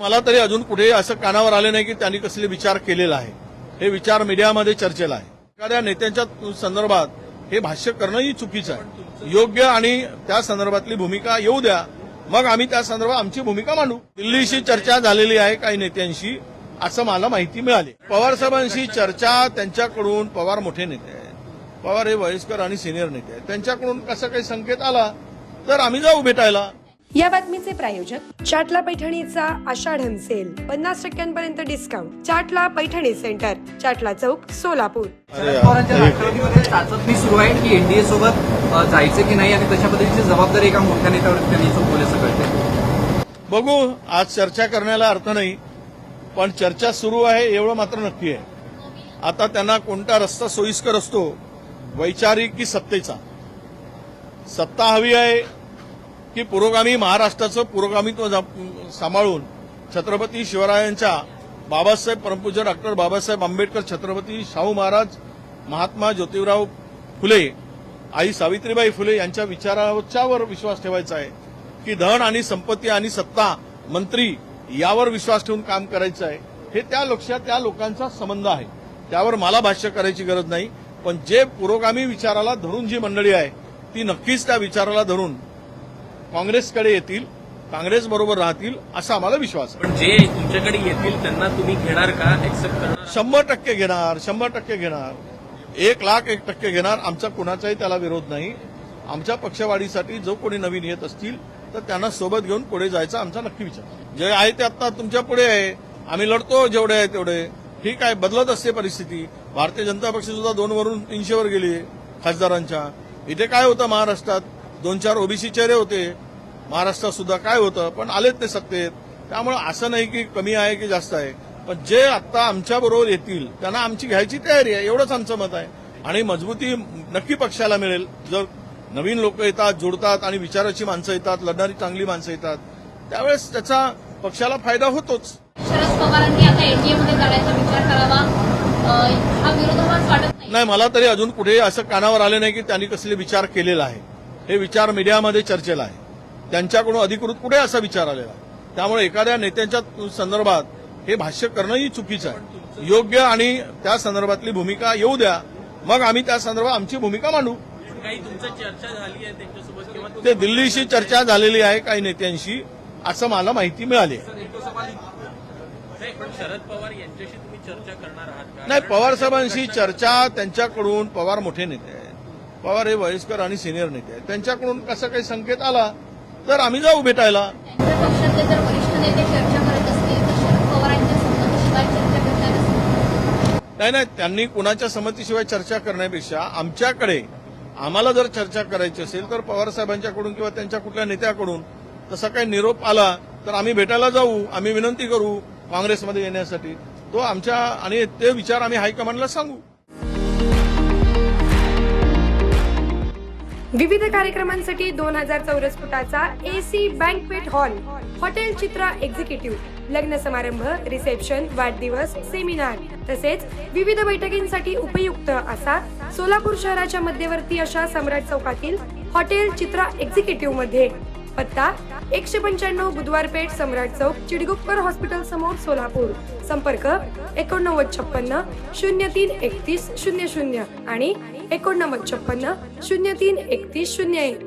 मला तरी अजून कुठे असं कानावर आले नाही की त्यांनी कसले विचार केलेला आहे. हे विचार मीडियामध्ये चर्चेला आहे. एखाद्या नेत्यांच्या संदर्भात हे भाष्य करणंही चुकीचं आहे. योग्य आणि त्या संदर्भातली भूमिका येऊ द्या, मग आम्ही त्या संदर्भात आमची भूमिका मांडू. दिल्लीशी चर्चा झालेली आहे काही नेत्यांशी, असं मला माहिती मिळाली. पवार साहेबांशी चर्चा त्यांच्याकडून, पवार मोठे नेते आहेत, पवार हे वयस्कर आणि सिनियर नेते आहेत, त्यांच्याकडून कसा काही संकेत आला तर आम्ही जाऊ भेटायला. या बातमीचे प्रायोजक चाटला पैठणीचा आषाढन सेल 50% डिस्काउंट. चाटला पैठणी सेंटर, चाटला चौक, सोलापूर. शरद पवारांच्या राष्ट्रवादीमध्ये चाचपणी सुरू आहे की एनडीए सोबत जायचं की नाही आणि तशा पद्धतीची जबाबदारी एका मोठ्या नेत्यावर त्यांनी सोपवली असं कळतंय. बघू, आज चर्चा करण्याला अर्थ नाही, पण चर्चा सुरू आहे एवढं मात्र नक्की आहे. आता त्यांना कोणता रस्ता सोयीस्कर असतो, वैचारिक की सत्तेचा? सत्ता हवी आहे की पुरोगामी महाराष्ट्राचं पुरोगामित्व सांभाळून छत्रपती शिवरायांच्या, बाबासाहेब परमपूज्य डॉक्टर बाबासाहेब आंबेडकर, छत्रपती शाहू महाराज, महात्मा ज्योतिराव फुले, आई सावित्रीबाई फुले यांच्या विचारावर विश्वास ठेवायचा आहे की धन आणि संपत्ती आणि सत्ता, मंत्री यावर विश्वास ठेवून काम करायचं आहे? हे त्या लोकांचा संबंध आहे. त्यावर मला भाष्य करायची गरज नाही. पण जे पुरोगामी विचाराला धरून जी मंडळी आहे ती नक्कीच त्या विचाराला धरून काँग्रेसकडे येतील, काँग्रेस बरोबर राहतील असा आम्हाला विश्वास आहे. पण जे तुमच्याकडे येतील त्यांना तुम्ही घेणार का, एक्सेप्ट करणार? 100% घेणार, 100% घेणार, 1,01,000% घेणार. आमचा कुणाचाही त्याला विरोध नाही. आमच्या पक्षवाढीसाठी जो कोणी नवीन येत असतील तर त्यांना सोबत घेऊन पुढे जायचा आमचा नक्की विचार. जे आहे ते आता तुमच्या पुढे आहे. आम्ही लढतो जेवढे आहे तेवढे. ठीक आहे, बदलत असते परिस्थिती. भारतीय जनता पक्ष सुद्धा 2 वरून 300 वर गेली खासदारांच्या. इथे काय होतं, महाराष्ट्रात 2-4 ओबीसी चेहरे होते. महाराष्ट्रात सुद्धा काय होतं, पण आलेत ते सत्तेत. त्यामुळे असं नाही की कमी आहे की जास्त आहे. पण जे आता आमच्या बरोबर येतील त्यांना आमची घ्यायची तयारी आहे, एवढंच आमचं मत आहे. आणि मजबूती नक्की पक्षाला मिळेल जर नवीन लोक येतात, जोडतात आणि विचाराची माणसं येतात, लढणारी चांगली माणसं येतात, त्यावेळेस त्याचा पक्षाला फायदा होतोच. शरद पवारांनी आता एनडीएमध्ये जाण्याचा विचार करावा, हा विरोधाभास वाटत नाही. मला तरी अजून कुठे असं कानावर आले नाही की त्यांनी कसले विचार केलेला आहे. हे विचार मीडियामध्ये चर्चेला आहे. त्यांच्याकडून अधिकृत कुठे असा विचार आलेला आहे? त्यामुळे एखाद्या नेत्यांच्या संदर्भात हे भाष्य करणंही चुकीचं आहे. योग्य आणि त्या संदर्भातली भूमिका येऊ द्या, मग आम्ही त्या संदर्भात आमची भूमिका मांडू. काही तुमचं चर्चा झाली आहे त्यांच्यासोबत किंवा ते दिल्लीशी चर्चा झालेली आहे काही नेत्यांशी, असं मला माहिती मिळाली. नाही, पण शरद पवार यांच्याशी तुम्ही चर्चा करणार आहात का? नाही, पवार साहेबांशी चर्चा त्यांच्याकडून, पवार मोठे नेते आहेत, पवार हे वयस्कर आणि सिनियर नेते आहेत, त्यांच्याकडून कसा काही संकेत आला तर आम्ही जाऊ भेटायला. त्यांच्या पक्षातले जर वरिष्ठ नेते चर्चा करत असतील तर शरद पवारांच्या संमतीशिवाय चर्चा करणार असतील? नाही, त्यांनी कुणाच्या संमतीशिवाय चर्चा करण्यापेक्षा आमच्याकडे, आम्हाला जर चर्चा करायची असेल तर पवार साहेबांच्याकडून किंवा त्यांच्या कुठल्या नेत्याकडून तसा काही निरोप आला तर आम्ही भेटायला जाऊ, आम्ही विनंती करू काँग्रेसमध्ये येण्यासाठी. तो आमच्या, आणि ते विचार आम्ही हायकमांडला सांगू. विविध कार्यक्रमांसाठी 2000 चौरस फुटाचा एसी बँक्वेट हॉल, हॉटेल चित्रा एक्झिक्युटिव्ह, लग्न समारंभ, रिसेप्शन, वाढदिवस, सेमिनार तसेच विविध बैठकींसाठी उपयुक्त असा सोलापूर शहराच्या मध्यवर्ती अशा सम्राट चौकातील हॉटेल चित्रा एक्झिक्युटिव्ह मध्ये. पत्ता 195 बुधवार पेठ, सम्राट चौक, चिडगुप्कर हॉस्पिटल समोर, सोलापूर. संपर्क 8956 03 31 00 आणि 8956 03 31 01.